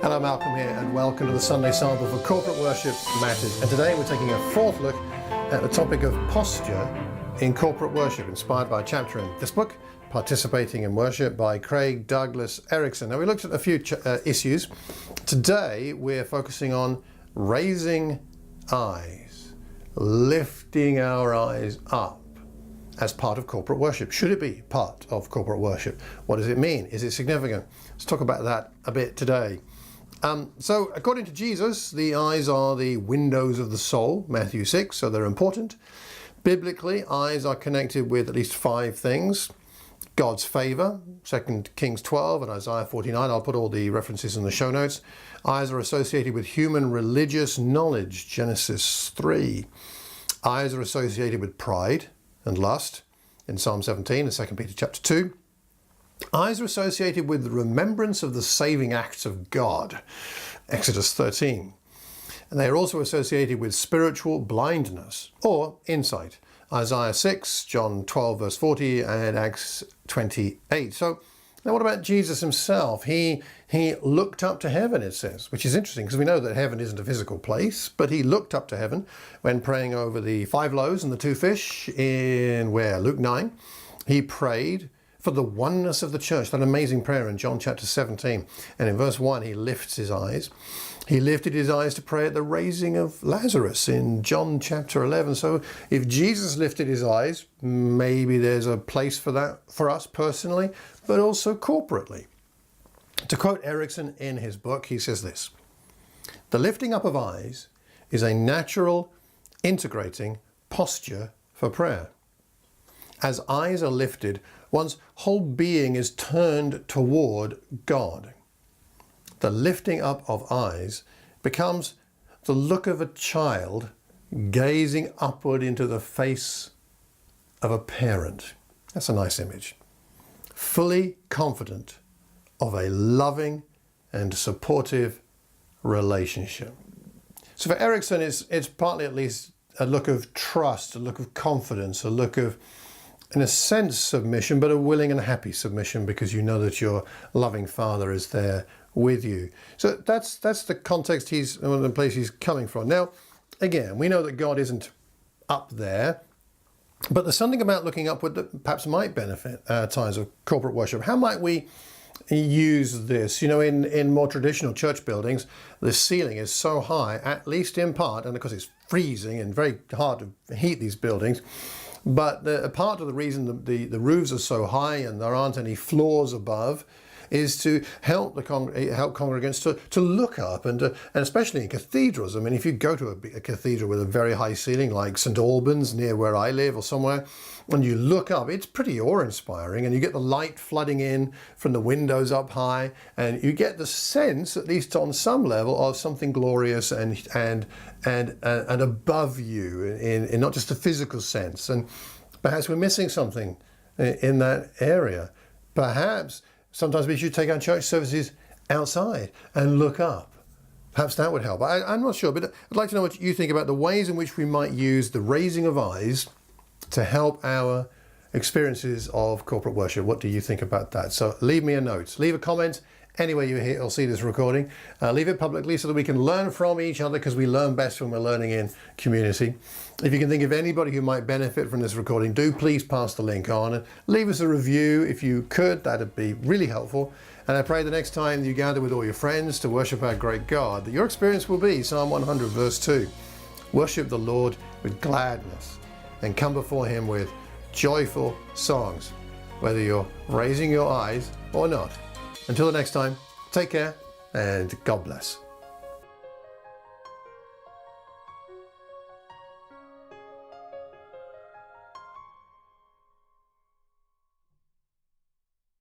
Hello, Malcolm here, and welcome to the Sunday Sample for Corporate Worship Matters. And today we're taking a fourth look at the topic of posture in corporate worship, inspired by a chapter in this book, Participating in Worship, by Craig Douglas Erickson. Now, we looked at a few issues. Today we're focusing on raising eyes, lifting our eyes up as part of corporate worship. Should it be part of corporate worship? What does it mean? Is it significant? Let's talk about that a bit today. So according to Jesus, the eyes are the windows of the soul, Matthew 6, so they're important. Biblically, eyes are connected with at least 5 things. God's favour, 2 Kings 12 and Isaiah 49. I'll put all the references in the show notes. Eyes are associated with human religious knowledge, Genesis 3. Eyes are associated with pride and lust, in Psalm 17 and 2 Peter chapter 2. Eyes are associated with the remembrance of the saving acts of God, Exodus 13. And they are also associated with spiritual blindness or insight, Isaiah 6, John 12 verse 40 and Acts 28. So now what about Jesus himself? He looked up to heaven, it says, which is interesting because we know that heaven isn't a physical place, but he looked up to heaven when praying over the 5 loaves and the 2 fish in Luke 9. He prayed for the oneness of the church, that amazing prayer in John chapter 17. And in verse 1, he lifts his eyes. He lifted his eyes to pray at the raising of Lazarus in John chapter 11. So if Jesus lifted his eyes, maybe there's a place for that for us personally, but also corporately. To quote Erickson in his book, he says this: "The lifting up of eyes is a natural, integrating posture for prayer. As eyes are lifted, one's whole being is turned toward God. The lifting up of eyes becomes the look of a child gazing upward into the face of a parent." That's a nice image. Fully confident of a loving and supportive relationship. So for Erickson, it's partly at least a look of trust, a look of confidence, a look of, in a sense, submission, but a willing and happy submission because you know that your loving Father is there with you. So that's the context the place he's coming from. Now, again, we know that God isn't up there, but there's something about looking upward that perhaps might benefit our times of corporate worship. How might we use this? You know, in more traditional church buildings, the ceiling is so high, at least in part, and of course it's freezing and very hard to heat these buildings. But a part of the reason the roofs are so high and there aren't any floors above is to help congregants to look up, and especially in cathedrals. I mean, if you go to a cathedral with a very high ceiling like St. Albans near where I live or somewhere, when you look up, it's pretty awe-inspiring, and you get the light flooding in from the windows up high, and you get the sense, at least on some level, of something glorious and above you in not just a physical sense. And perhaps we're missing something in that area. Perhaps sometimes we should take our church services outside and look up. Perhaps that would help. I'm not sure, but I'd like to know what you think about the ways in which we might use the raising of eyes to help our experiences of corporate worship. What do you think about that? So leave me a note, leave a comment anywhere you hear or see this recording. Leave it publicly so that we can learn from each other, because we learn best when we're learning in community. If you can think of anybody who might benefit from this recording, do please pass the link on and leave us a review if you could. That'd be really helpful. And I pray the next time you gather with all your friends to worship our great God, that your experience will be Psalm 100 verse 2. Worship the Lord with gladness and come before him with joyful songs, whether you're raising your eyes or not. Until the next time, take care and God bless.